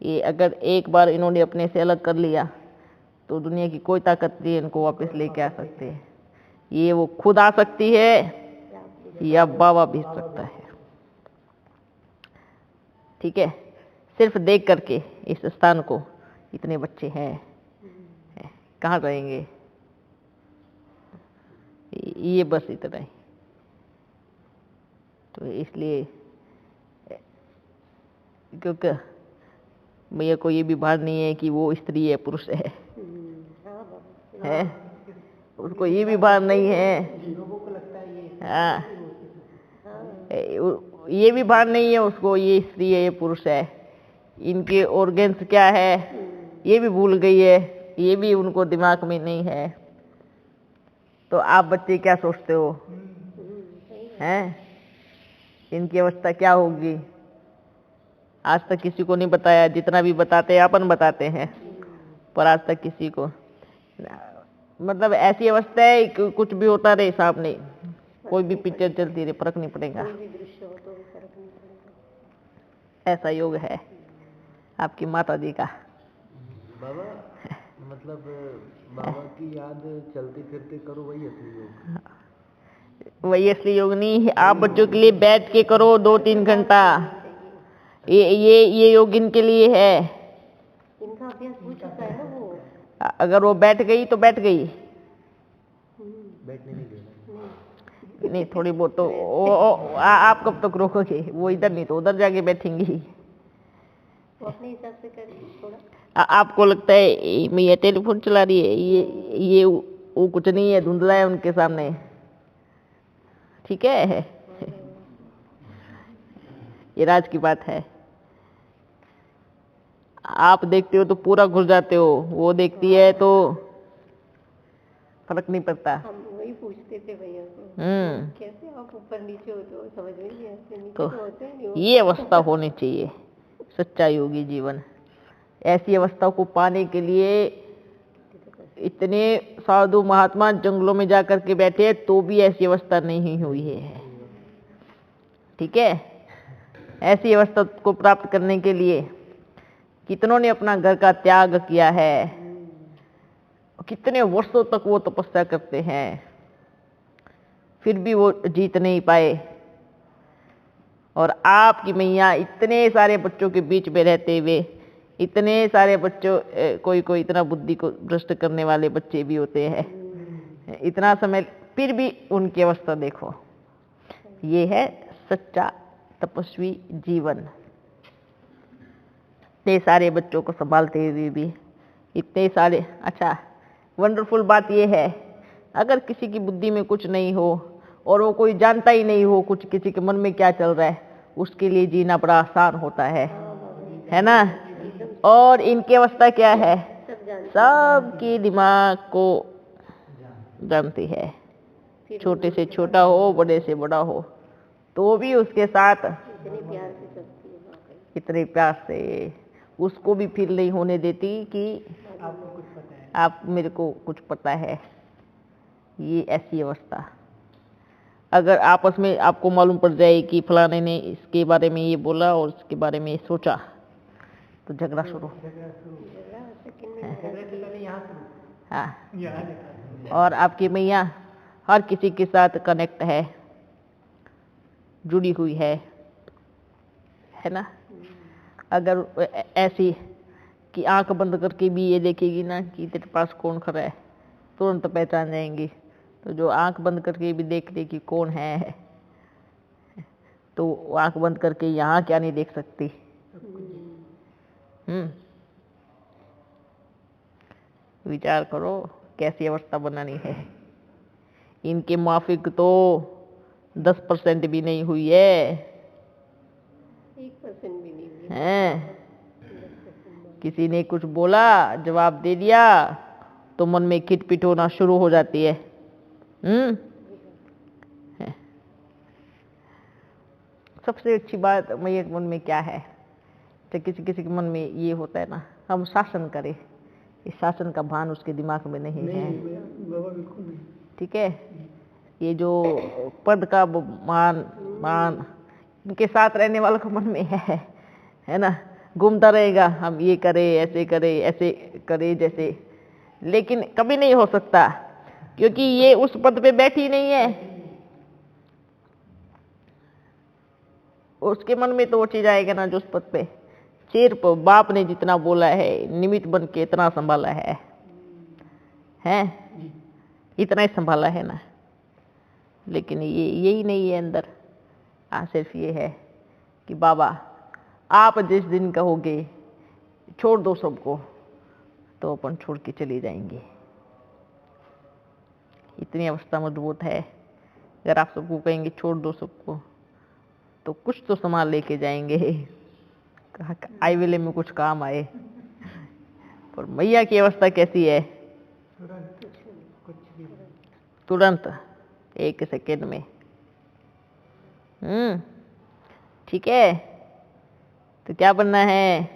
ये अगर एक बार इन्होंने अपने से अलग कर लिया तो दुनिया की कोई ताकत नहीं इनको वापस लेके आ सकती है। ये वो खुद आ सकती है या बाबा भेज सकता है, ठीक है? सिर्फ देख करके इस स्थान को, इतने बच्चे हैं, कहाँ जाएंगे? ये बस इतना ही। तो इसलिए क्योंकि मैया को ये भी भान नहीं है कि वो स्त्री है पुरुष है, उसको ये भी भान नहीं है। लोगों को लगता है ये, हाँ, ये भी भान नहीं है उसको ये स्त्री है ये पुरुष है, इनके ऑर्गन्स क्या है ये भी भूल गई है, ये भी उनको दिमाग में नहीं है। तो आप बच्चे क्या सोचते हो हैं? इनकी अवस्था क्या होगी? आज तक किसी को नहीं बताया, जितना भी बताते हैं अपन बताते हैं, पर आज तक किसी को, मतलब ऐसी अवस्था है कि कुछ भी होता रहे सामने, कोई भी पिक्चर चलती रहे, फर्क नहीं पड़ेगा। ऐसा योग है आपकी माता जी का। बाबा मतलब बाबा की याद चलते फिरते करो, वही असली योग। वही असली योग नहीं है, आप बच्चों के लिए बैठ के करो 2-3 घंटा। ये योग इनके लिए है। इनका अभ्यास हो चुका है ना वो। अगर वो बैठ गई तो बैठ गई, बैठने नहीं देना। नहीं थोड़ी बहुत तो आप कब तक रोकोगे? वो इधर नहीं तो उधर जाके बैठेंगी। वो अपने हिसाब से करें थोड़ा। आपको लगता है मैया टेलीफोन चला रही है, ये वो कुछ नहीं है, धुंधला है उनके सामने, ठीक है? ये राज की बात है। आप देखते हो तो पूरा घुस जाते हो, वो देखती है तो फर्क नहीं पड़ता। हम वही पूछते थे भैया से, कैसे आप ऊपर नीचे होते हो, समझ में नहीं आते, नीचे तो होते नहीं हो। ये अवस्था होनी चाहिए सच्चा योगी जीवन। ऐसी अवस्था को पाने के लिए इतने साधु महात्मा जंगलों में जाकर के बैठे तो भी ऐसी अवस्था नहीं हुई है, ठीक है? ऐसी अवस्था को प्राप्त करने के लिए कितनों ने अपना घर का त्याग किया है, कितने वर्षों तक वो तपस्या करते हैं, फिर भी वो जीत नहीं पाए। और आपकी मैया इतने सारे बच्चों के बीच में रहते हुए, इतने सारे बच्चों, कोई इतना बुद्धि को भ्रष्ट करने वाले बच्चे भी होते हैं, इतना समय फिर भी उनकी अवस्था देखो। ये है सच्चा तपस्वी जीवन। इतने सारे बच्चों को संभालते हुए भी इतने सारे। अच्छा, वंडरफुल बात यह है, अगर किसी की बुद्धि में कुछ नहीं हो और वो कोई जानता ही नहीं हो कुछ किसी के मन में क्या चल रहा है, उसके लिए जीना बड़ा आसान होता है ना? और इनकी अवस्था क्या है? सबकी दिमाग को जानती है, छोटे से छोटा हो बड़े से बड़ा हो, तो भी उसके साथ इतने प्यार से चलती है वाकई। इतने प्यार से उसको भी फील नहीं होने देती कि आपको कुछ पता है। आप मेरे को कुछ पता है। ये ऐसी अवस्था, अगर आपस में आपको मालूम पड़ जाए कि फलाने ने इसके बारे में ये बोला और इसके बारे में सोचा, तो झगड़ा शुरू। हाँ, और आपकी मैया हर किसी के साथ कनेक्ट है, जुड़ी हुई है ना। अगर ऐसी कि आंख बंद करके भी ये देखेगी ना कि तेरे पास कौन खड़ा है, तुरंत पहचान जाएंगी। तो जो आंख बंद करके भी देख ले कि कौन है, तो आंख बंद करके यहाँ क्या नहीं देख सकती। विचार करो कैसी अवस्था बनानी है। इनके माफिक तो 10% भी नहीं हुई है। 1% भी नहीं हुई हैं? किसी ने कुछ बोला, जवाब दे दिया, तो मन में खिटपिट होना शुरू हो जाती है। सबसे अच्छी बात मेरे मन में क्या है, तो किसी किसी के मन में ये होता है ना, हम शासन करें, इस शासन का भान उसके दिमाग में नहीं है। बाबा बिल्कुल नहीं। ठीक है, ये जो पद का मान इनके साथ रहने वालों के मन में है ना, घूमता रहेगा, हम ये करें, ऐसे करें, ऐसे करें जैसे, लेकिन कभी नहीं हो सकता, क्योंकि ये उस पद पे बैठी नहीं है। उसके मन में तो वो चीज आएगा ना जो उस पद पे। सिर्फ बाप ने जितना बोला है, निमित्त बन के इतना संभाला है, इतना ही संभाला है ना। लेकिन ये यही नहीं है अंदर। सिर्फ ये है कि बाबा आप जिस दिन कहोगे छोड़ दो सबको, तो अपन छोड़ के चले जाएंगे। इतनी अवस्था मजबूत है। अगर आप सबको कहेंगे छोड़ दो सबको, तो कुछ तो सामान लेके जाएंगे, आई वेले में कुछ काम आए। पर मैया की अवस्था कैसी है? तुरंत 1 सेकेंड में। ठीक है, तो क्या बनना है?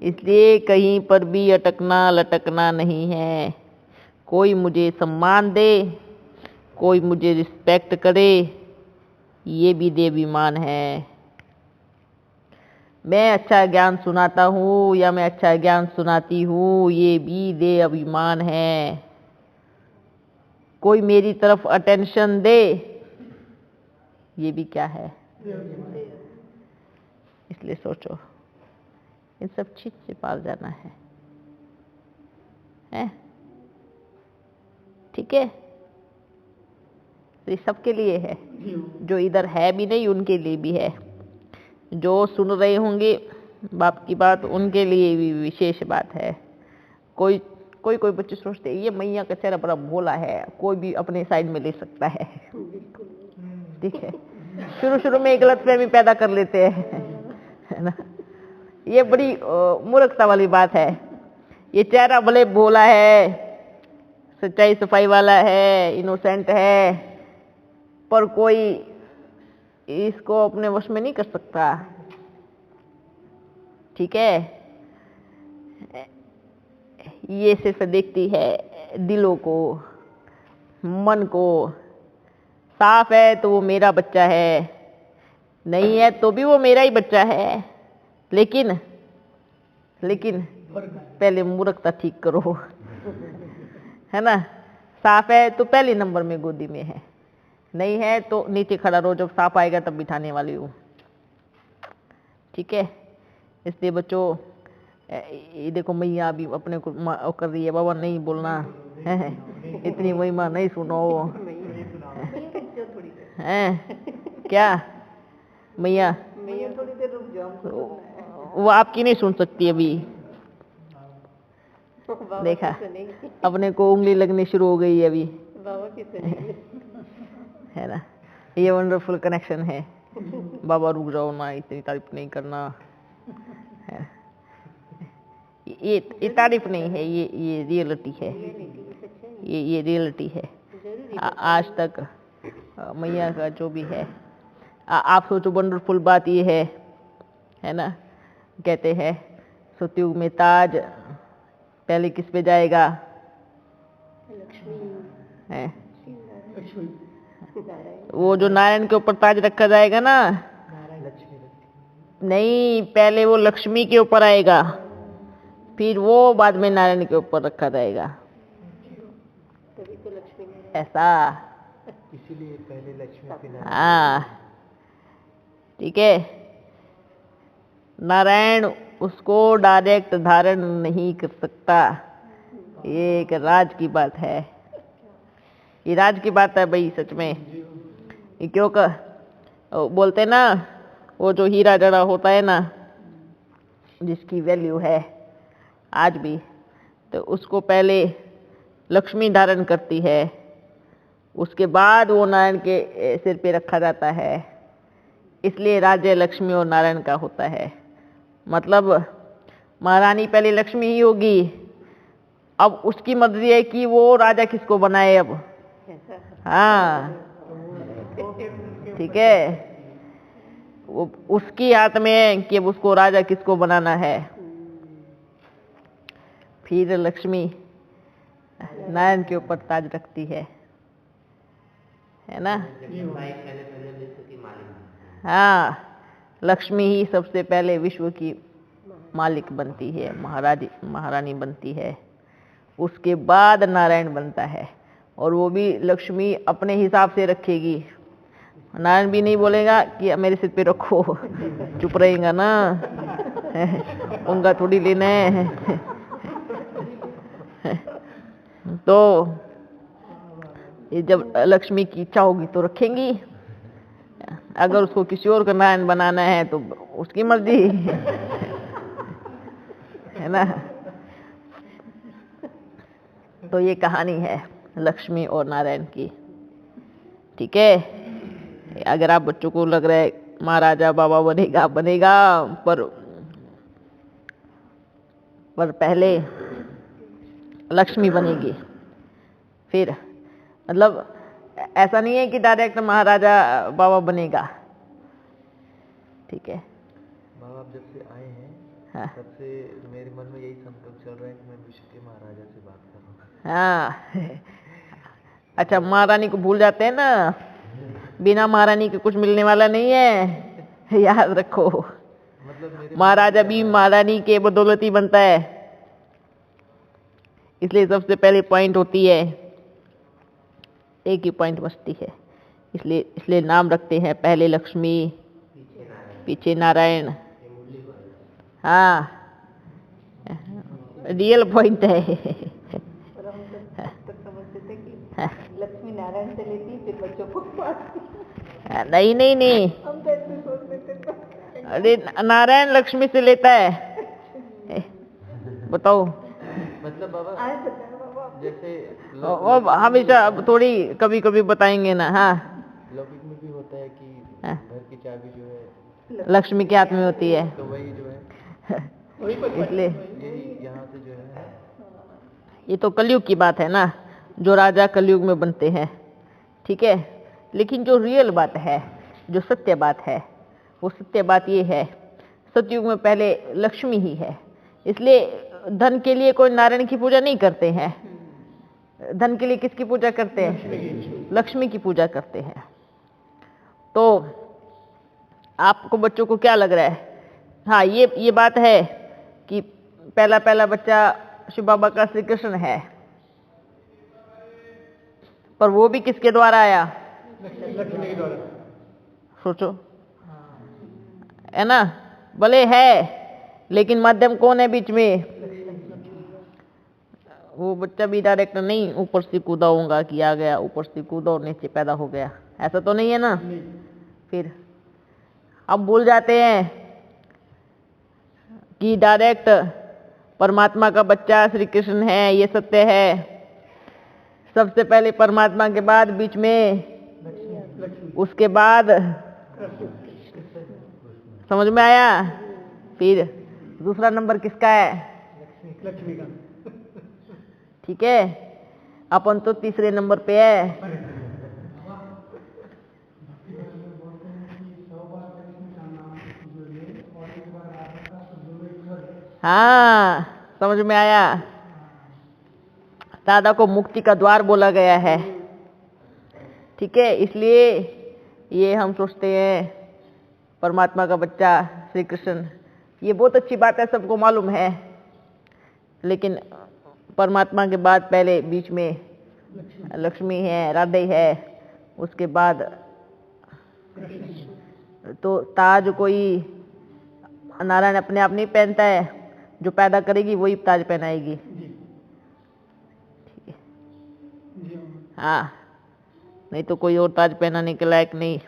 इसलिए कहीं पर भी अटकना लटकना नहीं है। कोई मुझे सम्मान दे, कोई मुझे रिस्पेक्ट करे, ये भी देवाभिमान है। मैं अच्छा ज्ञान सुनाता हूँ या मैं अच्छा ज्ञान सुनाती हूँ, ये भी देवाभिमान है। कोई मेरी तरफ अटेंशन दे, ये भी क्या है? इसलिए सोचो, इन सब चीज से पार जाना है? ठीक है, तो ये सबके लिए है। जो इधर है भी नहीं उनके लिए भी है। जो सुन रहे होंगे बाप की बात, उनके लिए भी विशेष बात है। कोई बच्चे सोचते हैं ये मैया का चेहरा बड़ा भोला है, कोई भी अपने साइड में ले सकता है। ठीक है, शुरू में गलतफहमी पैदा कर लेते हैं, है ना। ये बड़ी मूर्खता वाली बात है। ये चेहरा भले भोला है, सच्चाई सफाई वाला है, इनोसेंट है, पर कोई इसको अपने वश में नहीं कर सकता। ठीक है, ये सिर्फ देखती है दिलों को, मन को। साफ है तो वो मेरा बच्चा है, नहीं है तो भी वो मेरा ही बच्चा है। लेकिन पहले मूर्खता ठीक करो, है ना। साफ है तो पहले नंबर में गोदी में है, नहीं है तो नीचे खड़ा रहो, जब साफ आएगा तब बिठाने वाली हूँ। ठीक है, इसलिए बच्चों, ये देखो मैया अभी अपने को कर रही है, बाबा नहीं बोलना है, इतनी महिमा नहीं सुनो है। क्या मैया थोड़ी देर रुक जाओ, वो आपकी नहीं सुन सकती अभी। देखा, अपने को उंगली लगनी शुरू हो गई अभी, बाबा की सुनेंगे, है ना। ये वंडरफुल कनेक्शन है। बाबा रुक जाओ ना, इतनी तारीफ नहीं करना है। ये तारीफ नहीं है, ये रियलिटी है। ये रियलिटी है। आज तक मैया का जो भी है, आप सोचो वंडरफुल बात ये है ना, कहते हैं सतयुग में ताज पहले किस पे जाएगा? है वो जो नारायण के ऊपर ताज रखा जाएगा ना, नहीं, पहले वो लक्ष्मी के ऊपर आएगा, फिर वो बाद में नारायण के ऊपर रखा जाएगा। तभी तो लक्ष्मी ऐसा, इसीलिए पहले लक्ष्मी फिर हाँ, ठीक है। नारायण उसको डायरेक्ट धारण नहीं कर सकता, ये एक राज की बात है, ये राज की बात है भाई, सच में। ये क्यों बोलते ना, वो जो हीरा जड़ा होता है ना, जिसकी वैल्यू है आज भी, तो उसको पहले लक्ष्मी धारण करती है, उसके बाद वो नारायण के सिर पे रखा जाता है। इसलिए राज्य लक्ष्मी और नारायण का होता है। मतलब महारानी पहले लक्ष्मी ही होगी, अब उसकी मर्जी है कि वो राजा किसको बनाए अब। हाँ, ठीक है, वो उसकी हाथ में है कि अब उसको राजा किसको बनाना है। फिर लक्ष्मी नारायण के ऊपर ताज रखती है ना। हाँ, लक्ष्मी ही सबसे पहले विश्व की मालिक बनती है, महारानी बनती है, उसके बाद नारायण बनता है। और वो भी लक्ष्मी अपने हिसाब से रखेगी, नारायण भी नहीं बोलेगा कि मेरे सिर पे रखो, चुप रहेगा ना, उनका थोड़ी लेना है। तो ये जब लक्ष्मी की इच्छा होगी तो रखेंगी, अगर उसको किसी और का नारायण बनाना है तो उसकी मर्जी है ना। तो ये कहानी है लक्ष्मी और नारायण की, ठीक है। अगर आप बच्चों को लग रहा है महाराजा बाबा बनेगा, पर पहले लक्ष्मी बनेगी। फिर मतलब ऐसा नहीं है कि डायरेक्ट महाराजा बाबा बनेगा, ठीक है। बाबा आप जब से आए हैं, हाँ, तब से मेरे मन में यही संकल्प चल रहा है कि मैं विश्व के महाराजा से बात कर रहा हूँ। हाँ। अच्छा, महारानी को भूल जाते हैं ना, बिना महारानी के कुछ मिलने वाला नहीं है, याद रखो। मतलब मेरे महाराजा भी महारानी के बदौलत ही बनता है, इसलिए सबसे पहले पॉइंट होती है, एक ही पॉइंट बचती है, इसलिए नाम रखते हैं, पहले लक्ष्मी पीछे नारायण। हाँ, रियल पॉइंट है। और हम तब समझते थे कि लक्ष्मी नारायण से लेती फिर बच्चों को पाती। नहीं नहीं नहीं, हम तो ऐसे सोचते थे। अरे नारायण लक्ष्मी से लेता है, बताओ। मतलब बाबा आज बताया बाबा, जैसे अब हमेशा थोड़ी कभी कभी बताएंगे ना। हाँ, लौकिक में भी होता है कि हाँ, घर की चाबी जो है लक्ष्मी के हाथ में होती है, तो वही जो है इसलिए यही यहाँ से जो है। ये तो कलयुग की बात है ना, जो राजा कलयुग में बनते हैं, ठीक है। लेकिन जो रियल बात है, जो सत्य बात है, वो सत्य बात ये है, सतयुग में पहले लक्ष्मी ही है। इसलिए धन के लिए कोई नारायण की पूजा नहीं करते हैं, धन के लिए किसकी पूजा करते हैं? लक्ष्मी की पूजा करते हैं। तो आपको बच्चों को क्या लग रहा है? हाँ, ये बात है कि पहला बच्चा शिव बाबा का श्री कृष्ण है, पर वो भी किसके द्वारा आया? लक्ष्मी के द्वारा। सोचो, है ना, भले है लेकिन माध्यम कौन है बीच में? वो बच्चा भी डायरेक्ट नहीं ऊपर से कूदा होगा कि आ गया, ऊपर से कूदा और नीचे पैदा हो गया, ऐसा तो नहीं है ना। फिर अब भूल जाते हैं कि डायरेक्ट परमात्मा का बच्चा श्री कृष्ण है, ये सत्य है। सबसे पहले परमात्मा के बाद बीच में, उसके बाद, समझ में आया? फिर दूसरा नंबर किसका है? लक्ष्मी का। ठीक है, अपन तो तीसरे नंबर पे है। हाँ, समझ में आया। दादा को मुक्ति का द्वार बोला गया है, ठीक है। इसलिए ये हम सोचते हैं परमात्मा का बच्चा श्री कृष्ण, ये बहुत अच्छी बात है, सबको मालूम है। लेकिन परमात्मा के बाद पहले बीच में लक्ष्मी है, राधे है, उसके बाद तो ताज कोई नारायण अपने आप नहीं पहनता है, जो पैदा करेगी वही ताज पहनाएगी। हाँ, नहीं तो कोई और ताज पहनाने के लायक नहीं,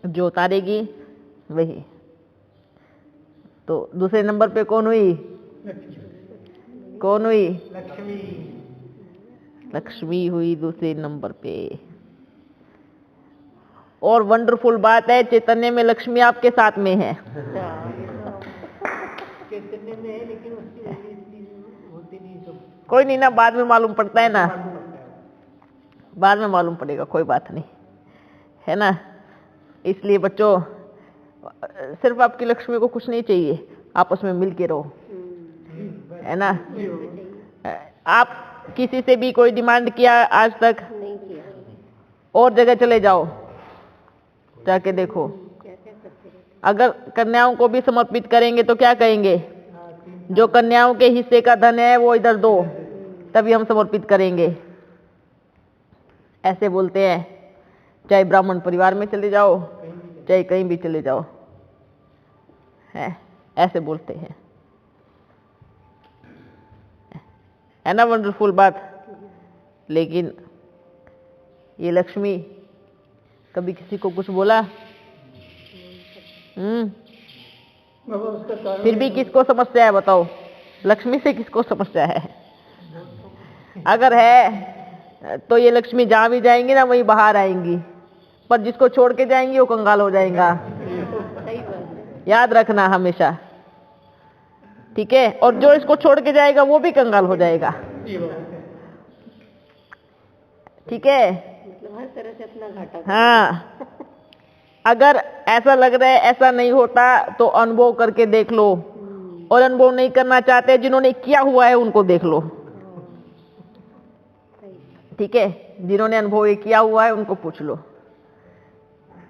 जो उतारेगी वही। तो दूसरे नंबर पे कौन हुई? कौन हुई? लक्ष्मी हुई दूसरे नंबर पे। और वंडरफुल बात है, चैतन्य में लक्ष्मी आपके साथ में है। चैतन्य में है, लेकिन उसकी होती नहीं सब। कोई नहीं ना, बाद में मालूम पड़ता है ना, बाद में मालूम पड़ेगा, कोई बात नहीं, है ना। इसलिए बच्चों, सिर्फ आपकी लक्ष्मी को कुछ नहीं चाहिए, आपस में मिल के रहो, है ना। आप किसी से भी कोई डिमांड किया आज तक? नहीं किया। और जगह चले जाओ, जाके देखो। अगर कन्याओं को भी समर्पित करेंगे तो क्या कहेंगे? जो कन्याओं के हिस्से का धन है वो इधर दो, तभी हम समर्पित करेंगे, ऐसे बोलते हैं। चाहे ब्राह्मण परिवार में चले जाओ, चाहे कहीं भी चले जाओ, है ऐसे बोलते हैं, है ना। वंडरफुल बात। लेकिन ये लक्ष्मी कभी किसी को कुछ बोला? फिर भी किसको समस्या है बताओ? लक्ष्मी से किसको समस्या है? अगर है तो ये लक्ष्मी जहां भी जाएंगी ना वहीं बाहर आएंगी, पर जिसको छोड़ के जाएंगी वो कंगाल हो जाएगा। याद रखना हमेशा, ठीक है। और जो इसको छोड़ के जाएगा वो भी कंगाल हो जाएगा, ठीक है। मतलब हर तरह से अपना घाटा। हाँ, अगर ऐसा लग रहा है ऐसा नहीं होता तो अनुभव करके देख लो, और अनुभव नहीं करना चाहते जिन्होंने किया हुआ है उनको देख लो, ठीक है। जिन्होंने अनुभव ये किया हुआ है उनको पूछ लो।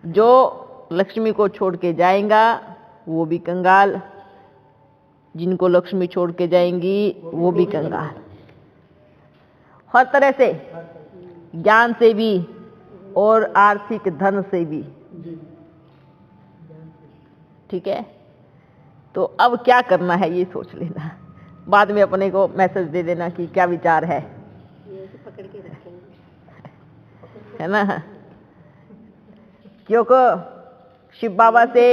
जो लक्ष्मी को छोड़ के जाएगा वो भी कंगाल, जिनको लक्ष्मी छोड़ के जाएंगी वो भी कंगाल, हर तरह से, ज्ञान से भी और आर्थिक धन से भी, ठीक है। तो अब क्या करना है ये सोच लेना, बाद में अपने को मैसेज दे देना कि क्या विचार है, ये तो पकड़ के रखेंगे, है ना। क्योंकि शिव बाबा से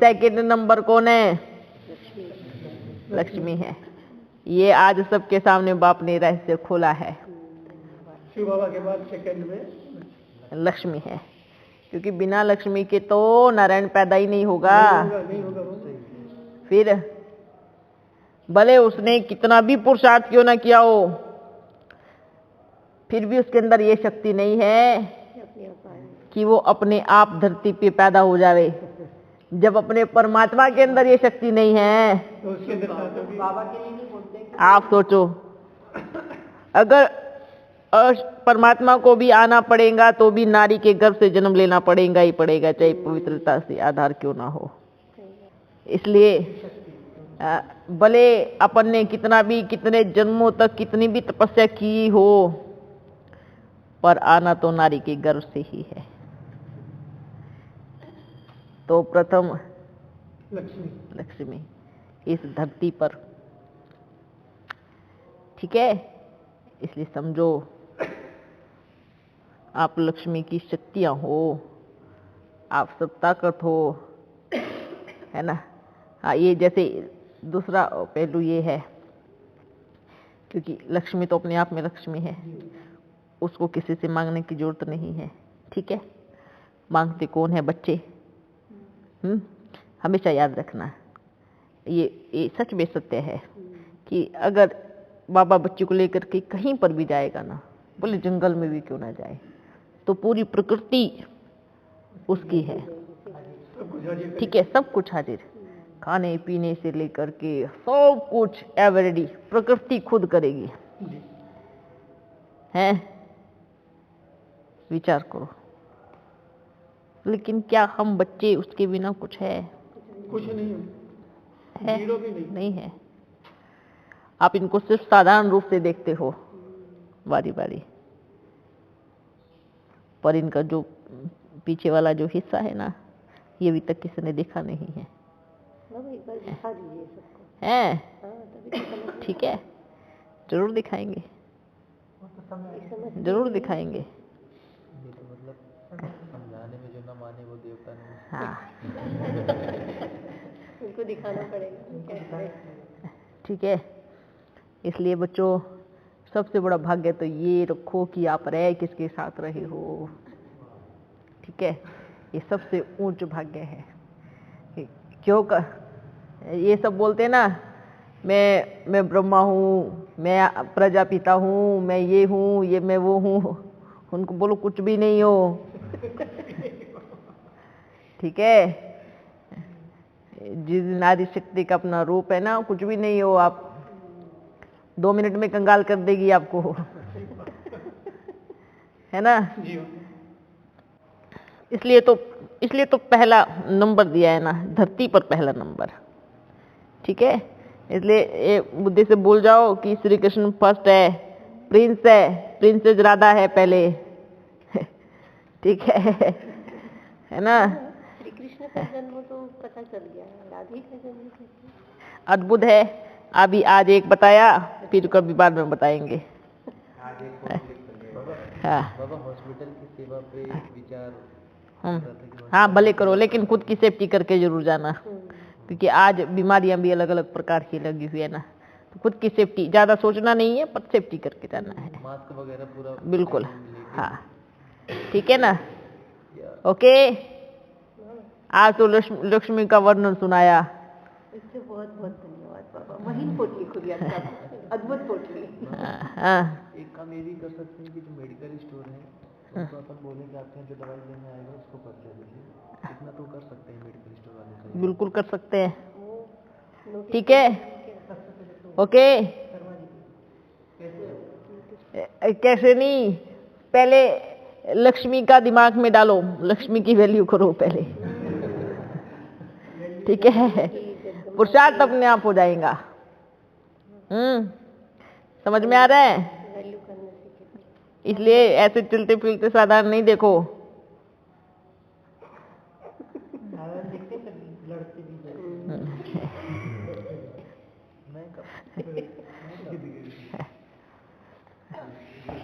सेकंड नंबर कौन है? लक्ष्मी है। ये आज सबके सामने बाप ने रहस्य खोला है, शिव बाबा के बाद सेकंड में लक्ष्मी है। क्योंकि बिना लक्ष्मी के तो नारायण पैदा ही नहीं होगा। नहीं होगा वो। फिर भले उसने कितना भी पुरुषार्थ क्यों ना किया हो, फिर भी उसके अंदर ये शक्ति नहीं है कि वो अपने आप धरती पे पैदा हो जावे। जब अपने परमात्मा के अंदर ये शक्ति नहीं है तो उसके अंदर बाबा के लिए नहीं बोलते। आप सोचो, अगर परमात्मा को भी आना पड़ेगा तो भी नारी के गर्भ से जन्म लेना पड़ेगा ही पड़ेगा, चाहे पवित्रता से आधार क्यों ना हो। इसलिए भले अपन ने कितना भी, कितने जन्मों तक कितनी भी तपस्या की हो, पर आना तो नारी के गर्भ से ही है। तो प्रथम लक्ष्मी इस धरती पर, ठीक है। इसलिए समझो आप लक्ष्मी की शक्तियां हो, आप सब ताकत हो, है ना। हाँ, ये जैसे दूसरा पहलू ये है, क्योंकि लक्ष्मी तो अपने आप में लक्ष्मी है, उसको किसी से मांगने की जरूरत नहीं है, ठीक है। मांगते कौन है? बच्चे। हमेशा याद रखना, ये सच में सत्य है कि अगर बाबा बच्चे को लेकर के कहीं पर भी जाएगा ना, बोले जंगल में भी क्यों ना जाए, तो पूरी प्रकृति उसकी है, ठीक है, सब कुछ हाजिर। खाने पीने से लेकर के सब कुछ एवरीडी प्रकृति खुद करेगी। हैं, विचार करो। लेकिन क्या हम बच्चे उसके बिना कुछ है? कुछ नहीं है? जीरो भी नहीं है। आप इनको सिर्फ साधारण रूप से देखते हो बारी बारी, पर इनका जो पीछे वाला जो हिस्सा है ना, ये अभी तक किसी ने देखा नहीं है। एक बार दिखा दीजिए सबको। हैं? हाँ, तभी तो समझ ठीक है, जरूर दिखाएंगे, जरूर दिखाएंगे। ये तो मतलब समझाने में जो ना माने वो देवता नहीं। हाँ उनको दिखाना पड़ेगा कैसे। ठीक है। इसलिए बच्चों, सबसे बड़ा भाग्य तो ये रखो कि आप रह किसके साथ रहे हो। ठीक है, ये सबसे ऊंच भाग्य है। क्यों ये सब बोलते हैं ना, मैं ब्रह्मा हूँ, मैं प्रजापिता हूँ, मैं ये हूँ, ये मैं वो हूँ। उनको बोलो कुछ भी नहीं हो। ठीक है, जिस नारी शक्ति का अपना रूप है ना, कुछ भी नहीं हो आप। 2 मिनट में कंगाल कर देगी आपको। है ना? इसलिए तो पहला नंबर दिया है ना, धरती पर पहला नंबर। ठीक है, इसलिए ये बुद्धि से भूल जाओ कि श्री कृष्ण फर्स्ट है, प्रिंस है, प्रिंसेस राधा है पहले। ठीक है ना? श्री कृष्ण का जन्म तो पता चल गया, राधे का जन्म कैसे? अद्भुत है। अभी आज एक बताया, फिर कभी बाद में बताएंगे। हाँ बाबा, हॉस्पिटल की सेवा पे विचार। हाँ, भले करो, लेकिन खुद की सेफ्टी करके जरूर जाना, क्योंकि आज बीमारियां भी अलग अलग प्रकार की लगी हुई है ना। तो खुद की सेफ्टी, ज्यादा सोचना नहीं है, पर सेफ्टी करके जाना है। मास्क वगैरह पूरा बिल्कुल। हाँ, ठीक है ना? ओके। आज तो लक्ष्मी का वर्णन सुनाया। इससे बहुत बहुत धन्यवाद बाबा। महीन पोटली खुली आपका, अद्भुत पोटली। हाँ, एक काम ये भी कर सकते हैं कि जो मेडिकल स्टोर है उनको अपन बोलें कि आपके यहाँ जो दवाई लेने आएगा उसको पर्चा दीजिए। इतना तो कर सकते हैं मेडिकल स्टोर वाले से। बिल्कुल कर सकते हैं। ठीक है, ओके। कैसे नहीं, पहले लक्ष्मी का दिमाग में डालो, लक्ष्मी की वैल्यू करो पहले। ठीक है, पुरुषार्थ अपने आप हो जाएगा। समझ में आ रहा है? इसलिए ऐसे चलते फिरते साधारण नहीं देखो।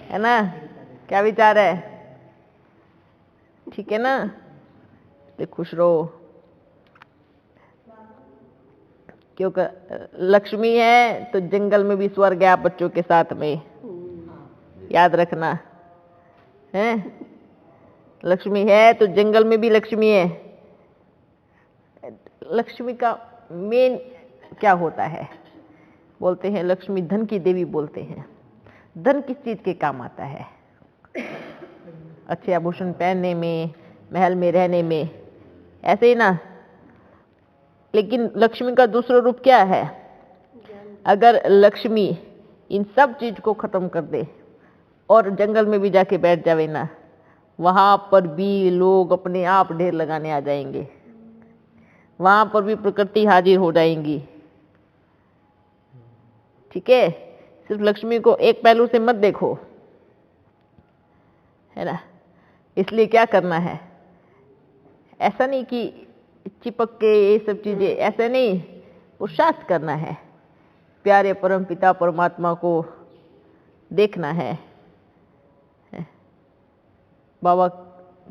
है ना? क्या विचार है? ठीक है ना? तो खुश रहो, क्योंकि लक्ष्मी है तो जंगल में भी स्वर्ग है आप बच्चों के साथ में। याद रखना है, लक्ष्मी है तो जंगल में भी लक्ष्मी है। लक्ष्मी का मेन क्या होता है? बोलते हैं लक्ष्मी धन की देवी बोलते हैं। धन किस चीज के काम आता है? अच्छे आभूषण पहनने में, महल में रहने में, ऐसे ही ना। लेकिन लक्ष्मी का दूसरा रूप क्या है? अगर लक्ष्मी इन सब चीज को खत्म कर दे और जंगल में भी जाके बैठ जावे ना, वहां पर भी लोग अपने आप ढेर लगाने आ जाएंगे, वहां पर भी प्रकृति हाजिर हो जाएंगी। ठीक है, सिर्फ लक्ष्मी को एक पहलू से मत देखो, है ना? इसलिए क्या करना है, ऐसा नहीं कि चिपक के ये सब चीजें, ऐसे नहीं, पुरुषार्थ करना है। प्यारे परम पिता परमात्मा को देखना है। बाबा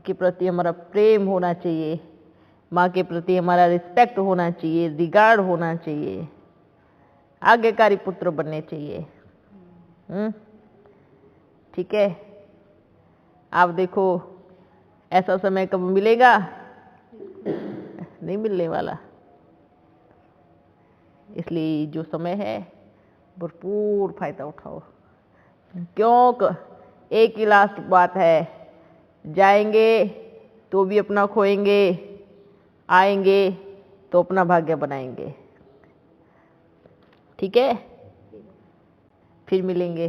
के प्रति हमारा प्रेम होना चाहिए, माँ के प्रति हमारा रिस्पेक्ट होना चाहिए, रिगार्ड होना चाहिए, आज्ञाकारी पुत्र बनने चाहिए। ठीक है, आप देखो ऐसा समय कब मिलेगा? नहीं मिलने वाला। इसलिए जो समय है भरपूर फायदा उठाओ, क्योंकि एक ही लास्ट बात है, जाएंगे तो भी अपना खोएंगे, आएंगे तो अपना भाग्य बनाएंगे। ठीक है, फिर मिलेंगे।